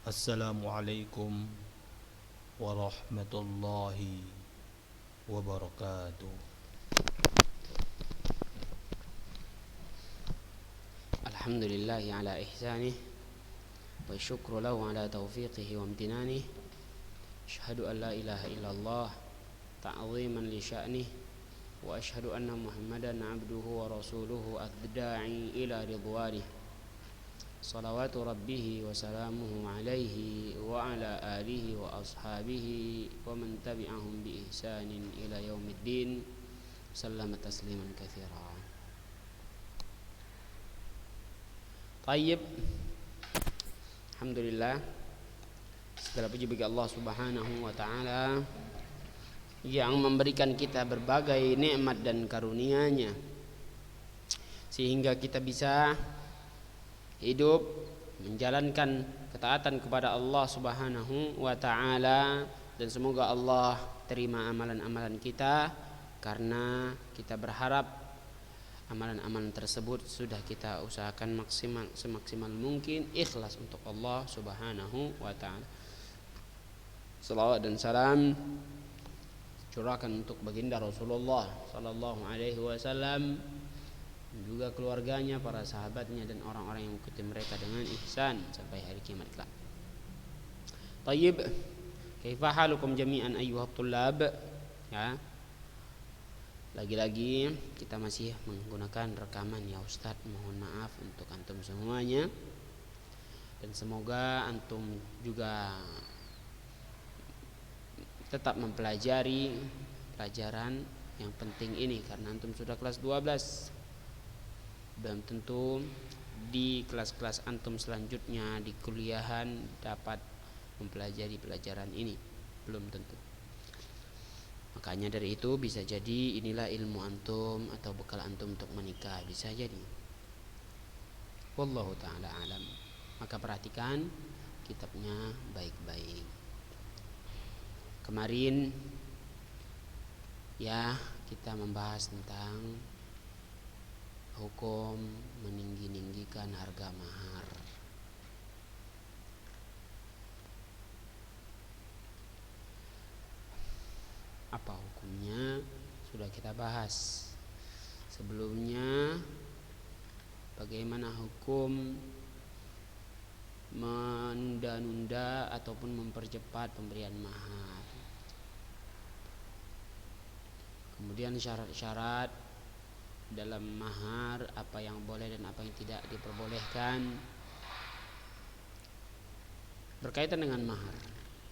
Assalamualaikum warahmatullahi wabarakatuh. Alhamdulillahi ala ihsanih wa syukru lahu ala taufiqihi wa amtinanih. Asyhadu an la ilaha illallah ta'ziman li sya'nih wa asyhadu anna Muhammadan abduhu wa rasuluhu ad-da'i ila ridwanih. Salawatu rabbihi wa salamuhu alaihi wa ala alihi wa ashabihi wa man tabi'ahum bi ihsanin ila yaumiddin. Sallama tasliman katsira. Tayyib. Alhamdulillah, segala puji bagi Allah Subhanahu wa taala yang memberikan kita berbagai nikmat dan karunia-Nya sehingga kita bisa hidup menjalankan ketaatan kepada Allah Subhanahu wa taala, dan semoga Allah terima amalan-amalan kita, karena kita berharap amalan-amalan tersebut sudah kita usahakan semaksimal mungkin ikhlas untuk Allah Subhanahu wa taala. Salawat dan salam curahkan untuk baginda Rasulullah sallallahu alaihi wasallam, juga keluarganya, para sahabatnya, dan orang-orang yang mengikuti mereka dengan ihsan sampai hari kiamat kelak. Tayyib, kaifa halukum jami'an ayyuhat thullab? Ya. Lagi-lagi kita masih menggunakan rekaman ya Ustadz, mohon maaf untuk antum semuanya, dan semoga antum juga tetap mempelajari pelajaran yang penting ini, karena antum sudah kelas 12. Dan tentu di kelas-kelas antum selanjutnya di kuliahan dapat mempelajari pelajaran ini, belum tentu. Makanya dari itu bisa jadi inilah ilmu antum atau bekal antum untuk menikah, bisa jadi. Wallahu ta'ala alam. Maka perhatikan kitabnya baik-baik. Kemarin ya kita membahas tentang hukum meninggi-ninggikan harga mahar. Apa hukumnya sudah kita bahas. Sebelumnya bagaimana hukum menunda-nunda ataupun mempercepat pemberian mahar. Kemudian syarat-syarat dalam mahar, apa yang boleh dan apa yang tidak diperbolehkan berkaitan dengan mahar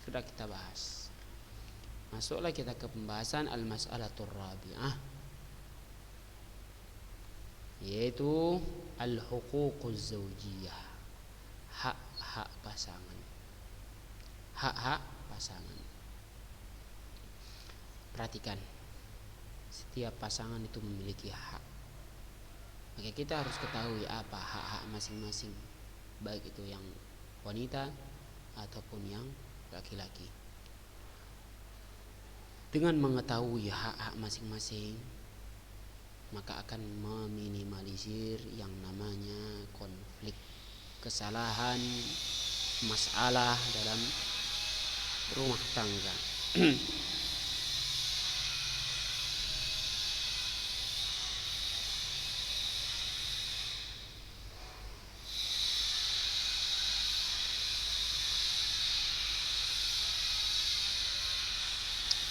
sudah kita bahas. Masuklah kita ke pembahasan al-mas'alatur rabi'ah, yaitu al-huququz zawjiyah, hak-hak pasangan. Hak-hak pasangan. Perhatikan, setiap pasangan itu memiliki hak. Maka kita harus ketahui apa hak-hak masing-masing, baik itu yang wanita ataupun yang laki-laki. Dengan mengetahui hak-hak masing-masing, maka akan meminimalisir yang namanya konflik, kesalahan, masalah dalam rumah tangga.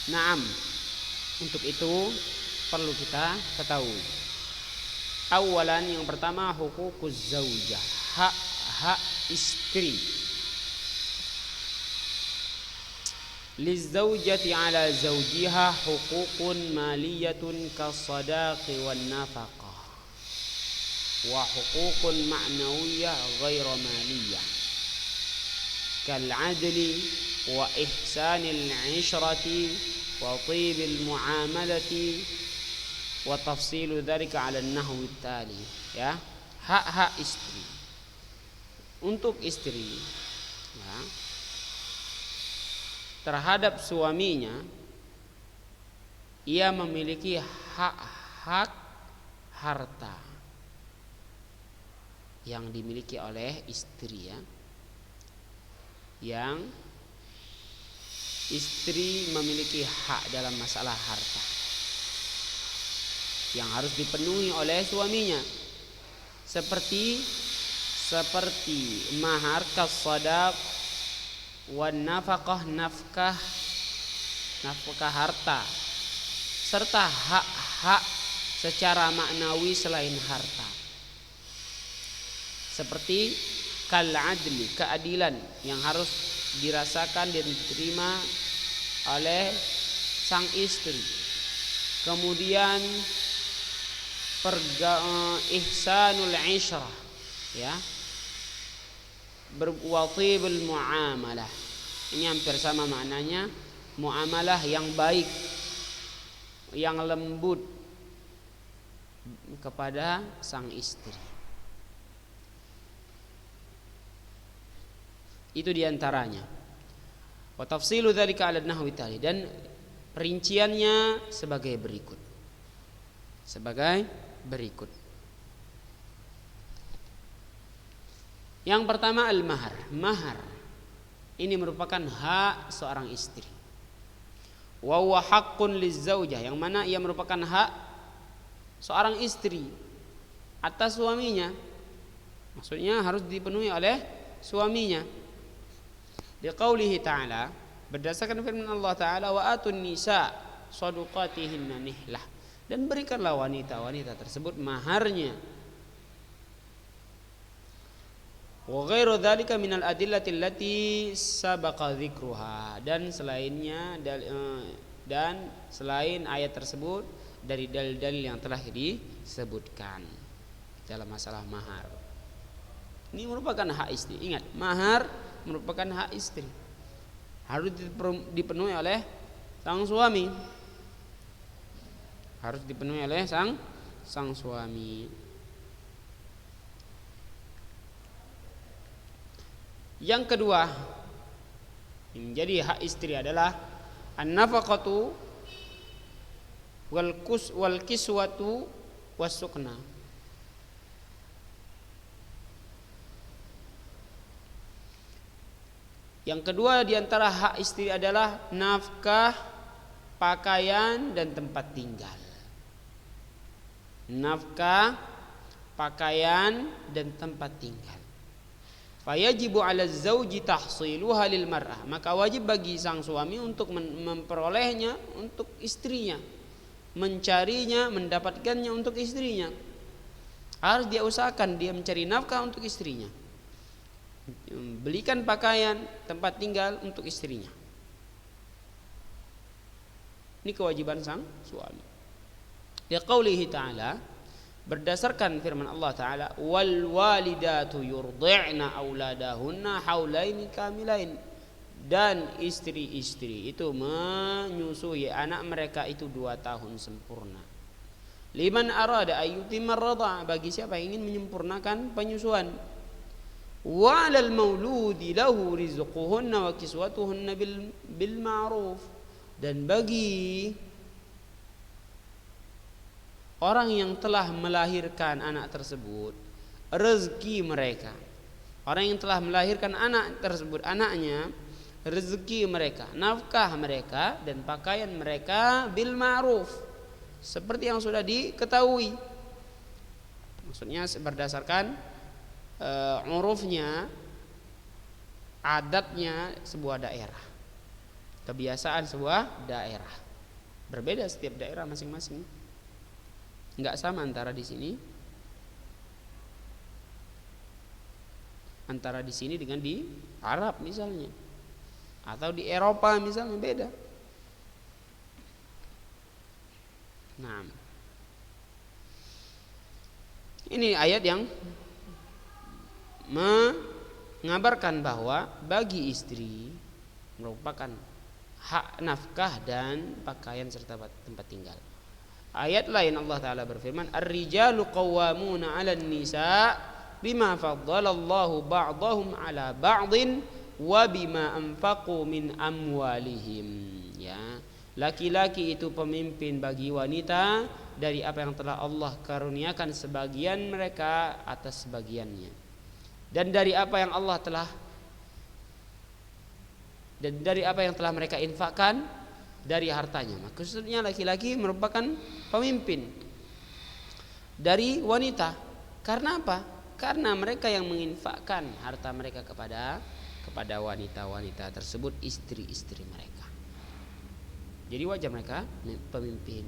Naam, untuk itu perlu kita ketahui. Awalan, yang pertama, hukukuz zaujah, hak-hak istri. Lizaujati ala zaujiha hukukun maliyatun kasadaqi wan nafaqah, wa hukukun ma'nawiyah ghaira maliyah, kal adli wa ihsanil ishrati wa tibil muamalati wa tafsilu dzalika 'ala an-nahwi tali. Ya, hak-hak istri. Untuk istri, ya, terhadap suaminya, ia memiliki hak-hak harta yang dimiliki oleh istri, ya, yang istri memiliki hak dalam masalah harta yang harus dipenuhi oleh suaminya, seperti mahar, kasadaq, wan nafkah, nafkah harta, serta hak-hak secara maknawi selain harta, seperti kal adli, keadilan yang harus dirasakan dan diterima oleh sang istri. Kemudian ihsanul ishrah, ya, watibul muamalah. Ini hampir sama maknanya, muamalah yang baik, yang lembut kepada sang istri. Itu diantaranya. Wa tafsilu dzalika 'ala nahwi tali, dan perinciannya sebagai berikut. Yang pertama al-mahar. Mahar ini merupakan hak seorang istri. Wa huwa haqqun lizaujah, yang mana ia merupakan hak seorang istri atas suaminya. Maksudnya harus dipenuhi oleh suaminya. Liqaulihi ta'ala, berdasarkan firman Allah Ta'ala, wa atun nisa shadaqatihinna nihlah, dan berikanlah wanita-wanita tersebut maharnya. Wa ghairu dzalika minal adillati allati sabaqa dzikruha, dan selain ayat tersebut dari dalil-dalil yang telah disebutkan dalam masalah mahar. Ini merupakan hak istri. Ingat, mahar merupakan hak istri, harus dipenuhi oleh sang suami, sang suami. Yang kedua yang menjadi hak istri adalah an-nafaqatu wal kiswatu was-sukna. Yang kedua di antara hak istri adalah nafkah, pakaian, dan tempat tinggal. Nafkah, pakaian, dan tempat tinggal. Fayajibu 'ala zauji tahsiluha lil mar'ah, maka wajib bagi sang suami untuk memperolehnya untuk istrinya, mencarinya, mendapatkannya untuk istrinya. Harus dia usahakan dia mencari nafkah untuk istrinya, belikan pakaian, tempat tinggal untuk istrinya. Ini kewajiban sang suami. Ya qaulihi ta'ala, berdasarkan firman Allah Ta'ala, wal walidatu yurdi'na auladahunna haulaini kamilain, dan istri-istri itu menyusui anak mereka itu 2 tahun sempurna. Liman arada ayyutimar radha, bagi siapa yang ingin menyempurnakan penyusuan. Wa 'alal mauludi lahu rizquhunna wa kiswatuhunna bil ma'ruf, dan bagi orang yang telah melahirkan anak tersebut rezeki mereka. Orang yang telah melahirkan anak tersebut, anaknya, rezeki mereka, nafkah mereka, dan pakaian mereka bil ma'ruf, seperti yang sudah diketahui. Maksudnya berdasarkan urufnya, adatnya sebuah daerah, kebiasaan sebuah daerah. Berbeda setiap daerah masing-masing. Enggak sama antara di sini dengan di Arab misalnya, atau di Eropa misalnya, beda. Nah, ini ayat yang mengabarkan bahwa bagi istri merupakan hak nafkah dan pakaian serta tempat tinggal. Ayat lain Allah Ta'ala berfirman, ar-rijalu qawwamuna 'alan nisa bima faddalallahu ba'dahum 'ala ba'din wa bima anfaqu min amwalihim. Ya, laki-laki itu pemimpin bagi wanita dari apa yang telah Allah karuniakan sebagian mereka atas sebagiannya, dan dari apa yang Allah telah dan dari apa yang telah mereka infakkan dari hartanya. Maksudnya laki-laki merupakan pemimpin dari wanita. Karena apa? Karena mereka yang menginfakkan harta mereka kepada wanita-wanita tersebut, istri-istri mereka. Jadi wajar mereka pemimpin.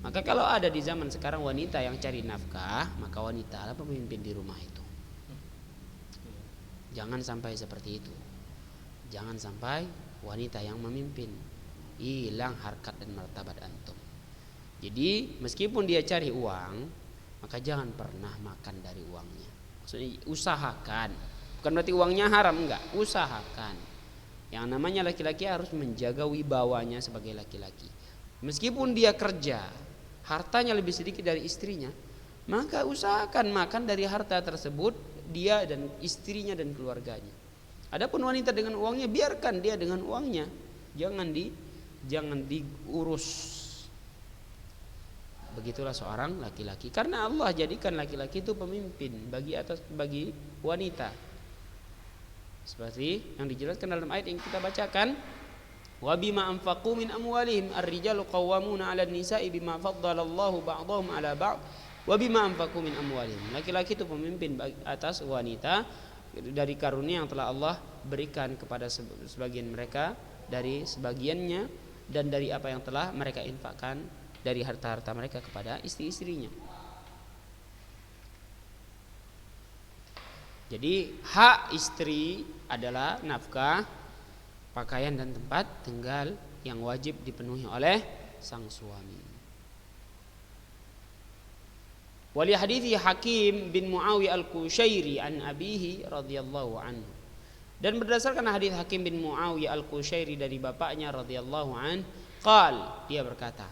Maka kalau ada di zaman sekarang wanita yang cari nafkah, maka wanita adalah pemimpin di rumah itu. Jangan sampai seperti itu. Jangan sampai wanita yang memimpin, hilang harkat dan martabat antum. Jadi meskipun dia cari uang, maka jangan pernah makan dari uangnya. Maksudnya usahakan. Bukan berarti uangnya haram, enggak. Usahakan. Yang namanya laki-laki harus menjaga wibawanya sebagai laki-laki. Meskipun dia kerja, hartanya lebih sedikit dari istrinya, maka usahakan makan dari harta tersebut, dia dan istrinya dan keluarganya. Adapun wanita dengan uangnya, biarkan dia dengan uangnya, jangan diurus. Begitulah seorang laki-laki, karena Allah jadikan laki-laki itu pemimpin bagi wanita. Seperti yang dijelaskan dalam ayat yang kita bacakan, wa bima anfaqu min amwalihim ar-rijalu qawwamuna 'alan nisa'i bima faddalallahu ba'dahum 'ala ba'd wa bima anfaqu min amwalihim. Laki-laki itu pemimpin atas wanita dari karunia yang telah Allah berikan kepada sebagian mereka dari sebagiannya, dan dari apa yang telah mereka infakkan dari harta-harta mereka kepada istri-istrinya. Jadi hak istri adalah nafkah, pakaian dan tempat tinggal yang wajib dipenuhi oleh sang suami. Wali hadithi Hakim bin Muawiyah al-Qushairi an abihi radhiyallahu anhu. Dan berdasarkan hadis Hakim bin Muawiyah al-Qushairi dari bapaknya radhiyallahu an, qal, dia berkata,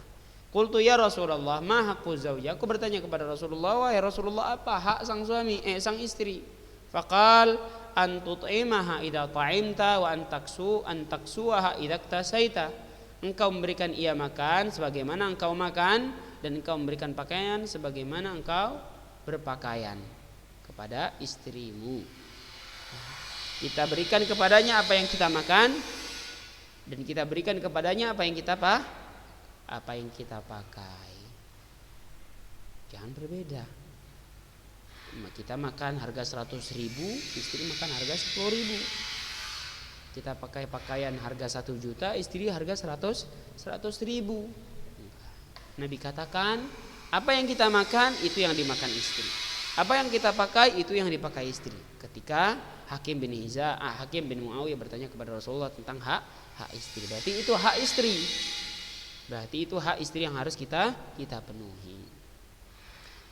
qultu ya Rasulullah, ma haqqu zawja? Aku bertanya kepada Rasulullah, wahai Rasulullah, apa hak sang suami, sang istri? Faqal an tut'imaha idza ta'imta wa an taksuha idza iktasaita. Engkau memberikan ia makan sebagaimana engkau makan, dan engkau memberikan pakaian sebagaimana engkau berpakaian kepada istrimu. Kita berikan kepadanya apa yang kita makan, dan kita berikan kepadanya apa yang kita pakai. Jangan berbeda. Kita makan harga 100.000, istri makan harga 10.000. Kita pakai pakaian harga 1 juta, istri harga 100.000. Nabi katakan, apa yang kita makan itu yang dimakan istri, apa yang kita pakai itu yang dipakai istri. Ketika Hakim bin Muawiyah bertanya kepada Rasulullah tentang hak istri, berarti itu hak istri. Berarti itu hak istri yang harus kita penuhi.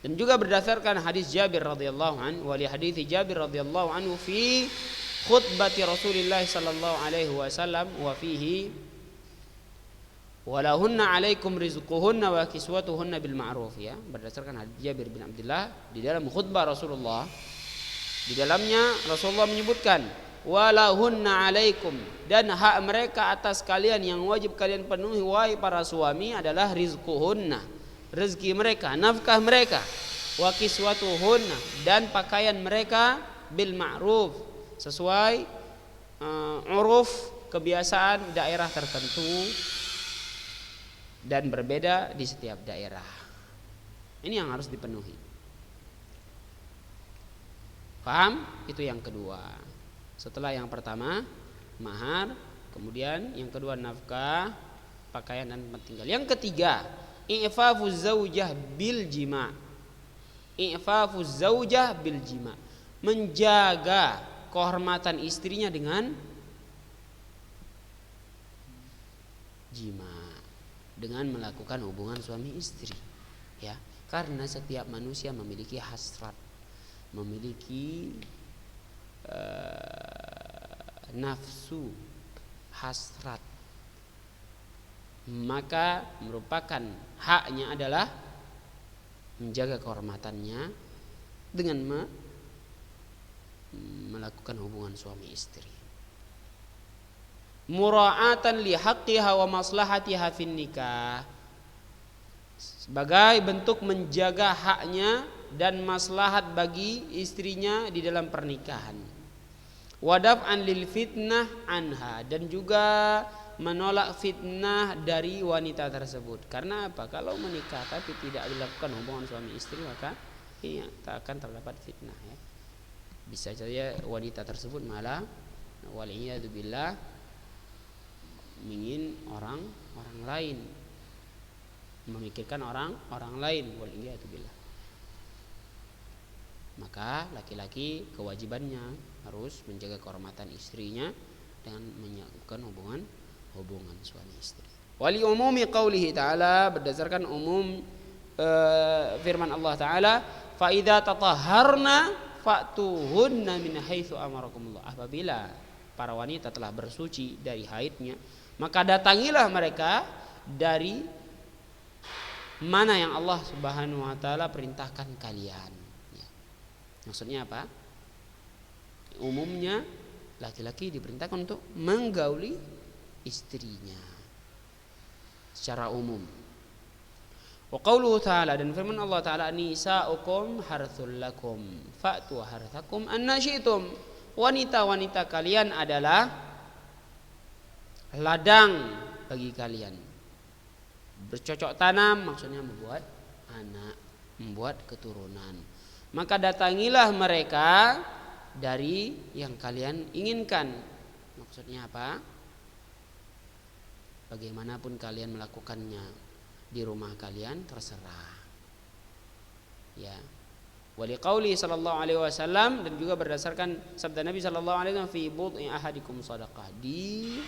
Dan juga berdasarkan hadis Jabir radhiyallahu anhu, wali hadis Jabir radhiyallahu anhu fi khutbati Rasulillah sallallahu alaihi wasallam wa fihi walahunna alaikum rizquhunna wa kiswatuhunna bil ma'ruf, ya. Berdasarkan hadis Jabir bin Abdullah di dalam khutbah Rasulullah, di dalamnya Rasulullah menyebutkan walahunna alaikum, dan hak mereka atas kalian yang wajib kalian penuhi wahai para suami adalah rizquhunna, rezeki mereka, nafkah mereka, wa kiswatuhunna, dan pakaian mereka bil ma'ruf, sesuai uruf kebiasaan daerah tertentu dan berbeda di setiap daerah. Ini yang harus dipenuhi. Paham? Itu yang kedua. Setelah yang pertama mahar, kemudian yang kedua nafkah, pakaian dan tempat tinggal. Yang ketiga, i'fafuz zaujah bil jima'. I'fafuz zaujah bil jima', menjaga kehormatan istrinya dengan jima', dengan melakukan hubungan suami istri, ya. Karena setiap manusia memiliki hasrat, memiliki nafsu, hasrat, maka merupakan haknya adalah menjaga kehormatannya dengan melakukan hubungan suami istri, mura'atan li haqqiha wa maslahatiha fin nikah, sebagai bentuk menjaga haknya dan maslahat bagi istrinya di dalam pernikahan. Wadaf'an lil fitnah anha, dan juga menolak fitnah dari wanita tersebut. Karena apa? Kalau menikah tapi tidak dilakukan hubungan suami istri, maka ini tak akan terdapat fitnah ya. Bisa saja wanita tersebut malah waliyadzubillah ingin orang lain, memikirkan orang lain, waliyadzubillah. Maka laki-laki kewajibannya harus menjaga kehormatan istrinya dengan melakukan hubungan suami istri. Wali umumi qaulihi ta'ala, berdasarkan umum firman Allah Ta'ala, fa idza tatahharna fa'tuhunna min haitsu amarakumullah. Apabila para wanita telah bersuci dari haidnya, maka datangilah mereka dari mana yang Allah Subhanahu wa taala perintahkan kalian. Ya. Maksudnya apa? Umumnya laki-laki diperintahkan untuk menggauli istrinya secara umum. Wa qauluhu ta'ala, dan firman Allah Ta'ala, nisa'ukum harthul lakum fa'tu harthakum anna syi'tum. Wanita-wanita kalian adalah ladang bagi kalian. Bercocok tanam maksudnya membuat anak, membuat keturunan. Maka datangilah mereka dari yang kalian inginkan. Maksudnya apa? Bagaimanapun kalian melakukannya di rumah kalian terserah. Ya. Wali qauli sallallahu alaihi wasallam, dan juga berdasarkan sabda Nabi sallallahu alaihi wasallam, fi bud'i ahadikum sadaqah, di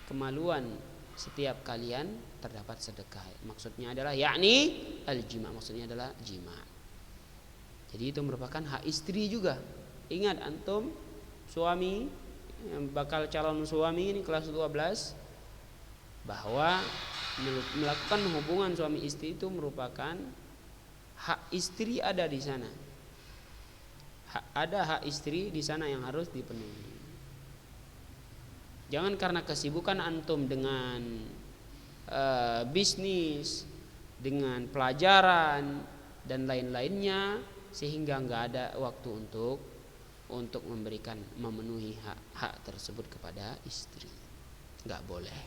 kemaluan setiap kalian terdapat sedekah. Maksudnya adalah yakni al-jima', maksudnya adalah jima'. Jadi itu merupakan hak istri juga. Ingat antum suami yang bakal calon suami ini kelas 12, bahwa melakukan hubungan suami istri itu merupakan hak istri ada di sana. Ada hak istri di sana yang harus dipenuhi. Jangan karena kesibukan antum dengan bisnis, dengan pelajaran dan lain-lainnya, sehingga nggak ada waktu untuk memberikan, memenuhi hak tersebut kepada istri. Nggak boleh.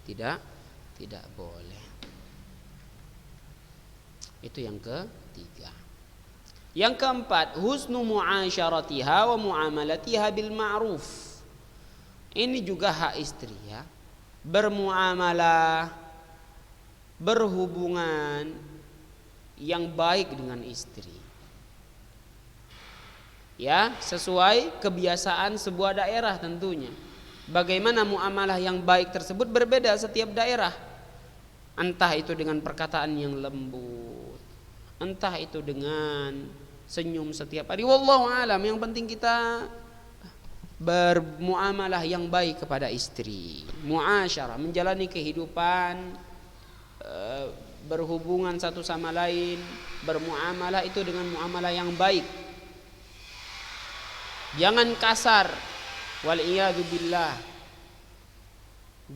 Tidak boleh. Itu yang ketiga. Yang keempat, husnu mu'asyaratiha wa mu'amalatiha bil ma'ruf. Ini juga hak istri ya. Bermuamalah, berhubungan yang baik dengan istri. Ya, sesuai kebiasaan sebuah daerah tentunya. Bagaimana muamalah yang baik tersebut berbeda setiap daerah. Entah itu dengan perkataan yang lembut, entah itu dengan senyum setiap hari. Wallahu alam, yang penting kita bermuamalah yang baik kepada istri. Muasyarah, menjalani kehidupan, berhubungan satu sama lain, bermuamalah itu dengan muamalah yang baik. Jangan kasar, wal'iyadu billah.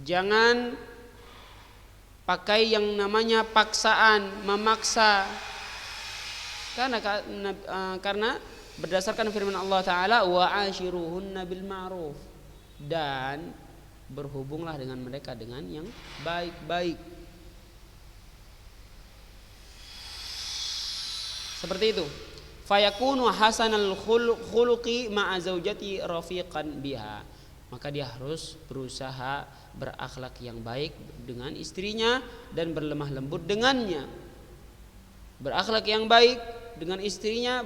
Jangan pakai yang namanya paksaan, memaksa. Karena berdasarkan firman Allah Ta'ala, wa'ashiruhunna bil ma'ruf, dan berhubunglah dengan mereka dengan yang baik-baik. Seperti itu. Fayakunu hasanal khuluqi ma'a zaujati rafiqan biha. Maka dia harus berusaha berakhlak yang baik dengan istrinya dan berlemah lembut dengannya. Berakhlak yang baik dengan istrinya,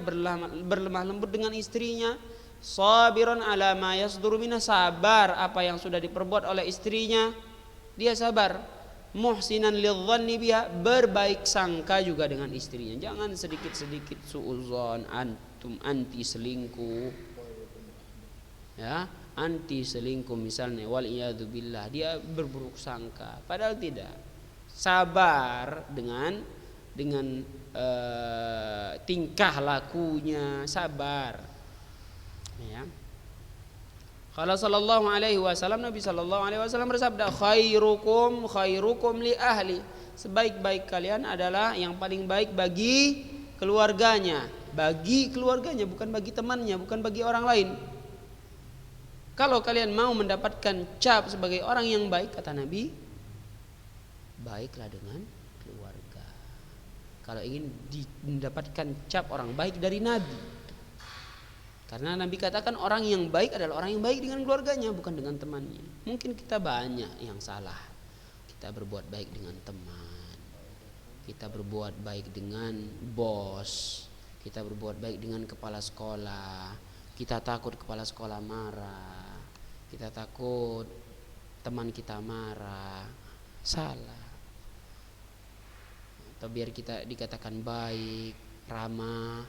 berlemah lembut dengan istrinya. Sabiran ala ma yasduru minha, sabar apa yang sudah diperbuat oleh istrinya, dia sabar. Muhsinan lidzanni biha, berbaik sangka juga dengan istrinya. Jangan sedikit-sedikit suudzon, antum anti selingkuh. Ya, anti selingkuh misalnya, wal iyadu billah, dia berburuk sangka, padahal tidak. Sabar dengan tingkah lakunya, sabar. Ya. Qala sallallahu alaihi wasallam, Nabi sallallahu alaihi wasallam bersabda, khairukum li ahli. Sebaik-baik kalian adalah yang paling baik bagi keluarganya. Bagi keluarganya, bukan bagi temannya, bukan bagi orang lain. Kalau kalian mau mendapatkan cap sebagai orang yang baik, kata Nabi, baiklah dengan keluarga. Kalau ingin mendapatkan cap orang baik dari Nabi, karena Nabi katakan orang yang baik adalah orang yang baik dengan keluarganya, bukan dengan temannya. Mungkin kita banyak yang salah. Kita berbuat baik dengan teman, kita berbuat baik dengan bos, kita berbuat baik dengan kepala sekolah. Kita takut kepala sekolah marah, kita takut teman kita marah, salah. Atau biar kita dikatakan baik, ramah,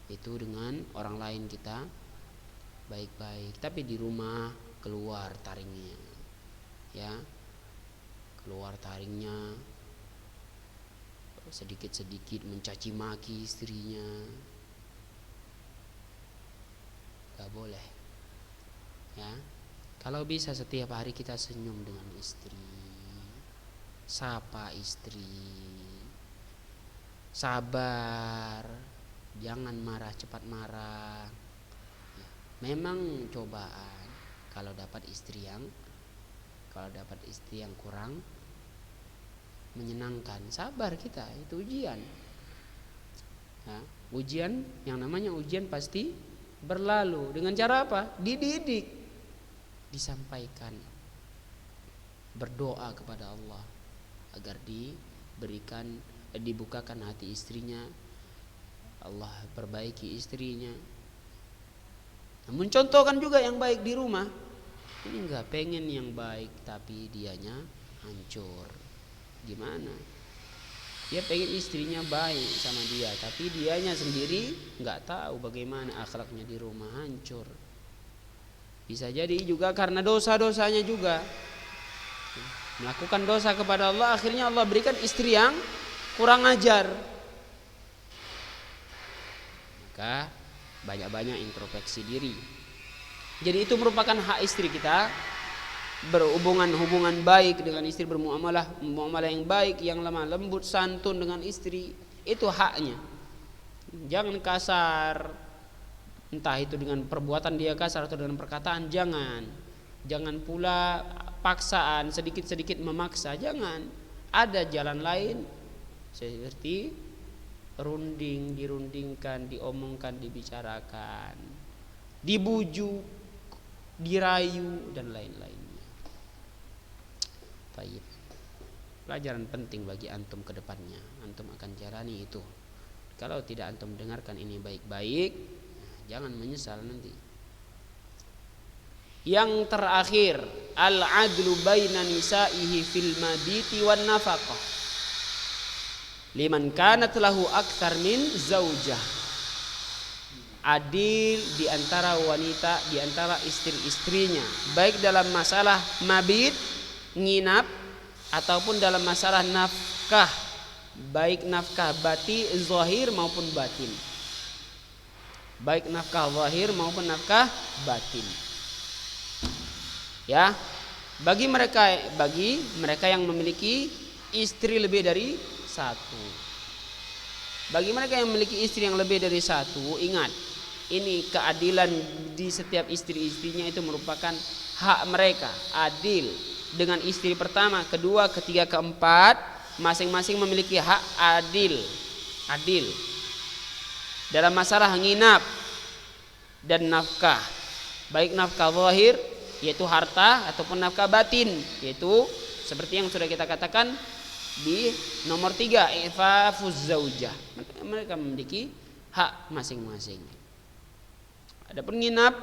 itu dengan orang lain kita baik-baik, tapi di rumah keluar taringnya, ya, keluar taringnya, sedikit-sedikit mencaci maki istrinya, gak boleh, ya. Kalau bisa setiap hari kita senyum dengan istri, sapa istri, sabar, jangan marah, cepat marah. Memang cobaan kalau dapat istri yang kurang menyenangkan, sabar kita, itu ujian. Ya, ujian, yang namanya ujian pasti berlalu. Dengan cara apa? Dididik, disampaikan, berdoa kepada Allah agar dibukakan hati istrinya, Allah perbaiki istrinya. Namun contohkan juga yang baik di rumah. Ini enggak pengen yang baik tapi dianya hancur. Gimana? Dia pengen istrinya baik sama dia, tapi dianya sendiri enggak tahu bagaimana akhlaknya di rumah, hancur. Bisa jadi juga karena dosa-dosanya juga. Melakukan dosa kepada Allah, akhirnya Allah berikan istri yang kurang ajar. Maka banyak-banyak introspeksi diri. Jadi itu merupakan hak istri kita, hubungan baik dengan istri, bermuamalah yang baik, yang lemah lembut, santun dengan istri, itu haknya. Jangan kasar, entah itu dengan perbuatan dia kasar atau dengan perkataan, jangan pula paksaan, sedikit-sedikit memaksa, jangan. Ada jalan lain, seperti dirundingkan, diomongkan, dibicarakan, dibujuk, dirayu, dan lain-lainnya. Baik. Pelajaran penting bagi antum ke depannya. Antum akan jalani itu. Kalau tidak antum dengarkan ini baik-baik, jangan menyesal nanti. Yang terakhir, al-adlu baina nisa'ihi fil mabiti wan nafaqah liman kanat lahu aktsar min zaujah. Adil di antara wanita, di antara istri-istrinya, baik dalam masalah mabit, nginap, ataupun dalam masalah nafkah, baik nafkah zahir maupun batin. Baik nafkah zahir maupun nafkah batin. Ya, bagi mereka yang memiliki istri lebih dari satu. Bagi mereka yang memiliki istri yang lebih dari satu, ingat, ini keadilan di setiap istri-istrinya itu merupakan hak mereka. Adil dengan istri pertama, kedua, ketiga, keempat, masing-masing memiliki hak adil dalam masalah nginap dan nafkah, baik nafkah zahir yaitu harta ataupun nafkah batin, yaitu seperti yang sudah kita katakan di nomor 3, ifafuz zaujah. Mereka memiliki hak masing-masing. Adapun nginap,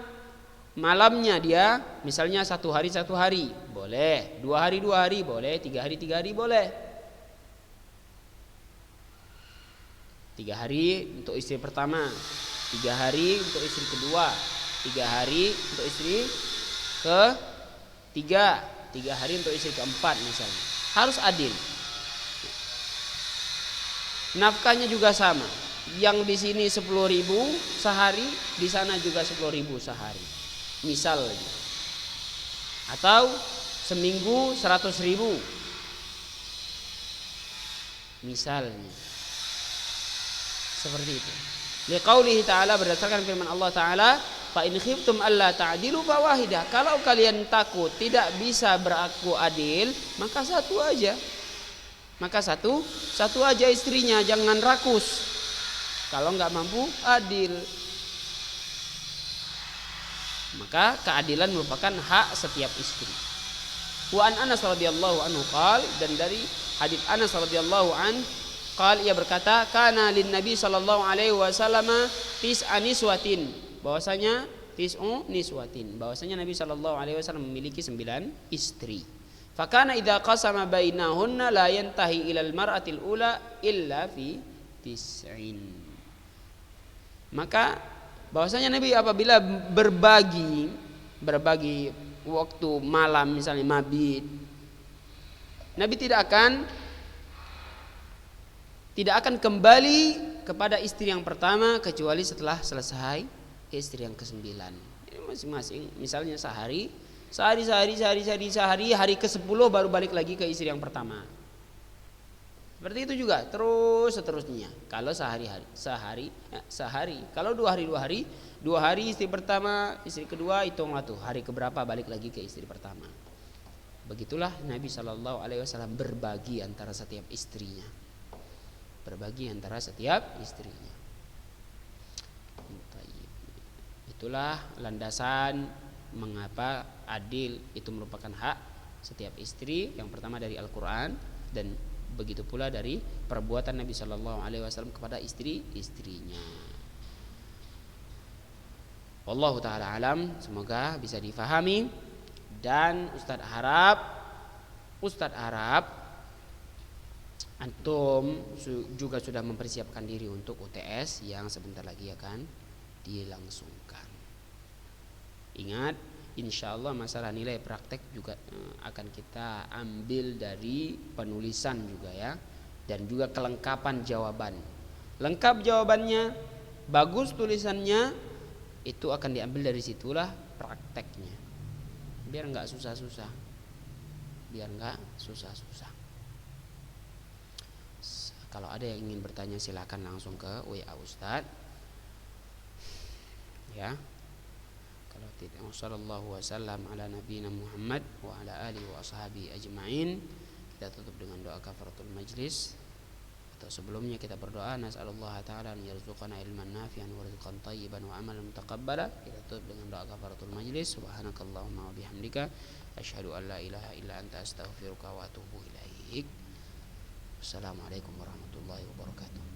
malamnya dia misalnya 1 hari boleh, 2 hari boleh, 3 hari boleh. 3 hari untuk istri pertama, 3 hari untuk istri kedua, 3 hari untuk istri ketiga, 3 hari untuk istri keempat misalnya. Harus adil. Nafkahnya juga sama. Yang di sini 10.000 sehari, di sana juga 10.000 sehari. Misal lagi. Atau seminggu 100.000. Misalnya. Seperti itu. Liqaulihi ta'ala, berdasarkan firman Allah Ta'ala, fa in khiftum alla ta'dilu fawahidah. Kalau kalian takut tidak bisa berlaku adil, maka satu aja. Maka satu aja istrinya, jangan rakus. Kalau nggak mampu adil, maka keadilan merupakan hak setiap istri. Wa an Anas radhiyallahu anhu qal, dan dari hadits Anas radhiyallahu an qal, ia berkata, kana lin nabi sallallahu alaihi wasallam tis'a niswatin, bahwasanya tis'u niswatin, bahwasanya Nabi sallallahu alaihi wasallam memiliki 9 istri. Fakana idza qasama bainahunna la yantahi ilal mar'atil ula illa fi tis'in. Maka bahwasanya Nabi apabila berbagi waktu malam, misalnya mabit, Nabi tidak akan kembali kepada istri yang pertama kecuali setelah selesai istri yang ke-9. Ini masing-masing, misalnya sehari, hari ke-10 baru balik lagi ke istri yang pertama. Seperti itu juga terus seterusnya. Kalau sehari. Kalau 2 hari istri pertama, istri kedua, hitunglah tuh hari keberapa balik lagi ke istri pertama. Begitulah Nabi Shallallahu Alaihi Wasallam berbagi antara setiap istrinya. Itulah landasan mengapa adil itu merupakan hak setiap istri. Yang pertama dari Al-Quran, dan begitu pula dari perbuatan Nabi Shallallahu Alaihi Wasallam kepada istri-istrinya. Wallahu ta'ala alam, semoga bisa difahami. Dan Ustadz harap antum juga sudah mempersiapkan diri untuk UTS yang sebentar lagi akan dilangsungkan. Ingat, insya Allah masalah nilai praktek juga akan kita ambil dari penulisan juga ya, dan juga kelengkapan jawaban. Lengkap jawabannya, bagus tulisannya, itu akan diambil dari situlah prakteknya. Biar nggak susah-susah. Kalau ada yang ingin bertanya silakan langsung ke WA Ustadz. Ya. Kalau tidak, sallallahu wasallam ala nabiyina Muhammad wa ala alihi wa ashabihi ajma'in. Kita tutup dengan doa kafaratul majlis. Atau sebelumnya kita berdoa, nas'alullah ta'ala an yarzuqana ilman nafi'an wa rizqan thayyiban wa amalan mutaqabbala. Kita tutup dengan doa kafaratul majlis. Subhanakallahumma wa bihamdika asyhadu an la ilaha illa anta astaghfiruka wa atubu ilaik. Assalamualaikum warahmatullahi wabarakatuh.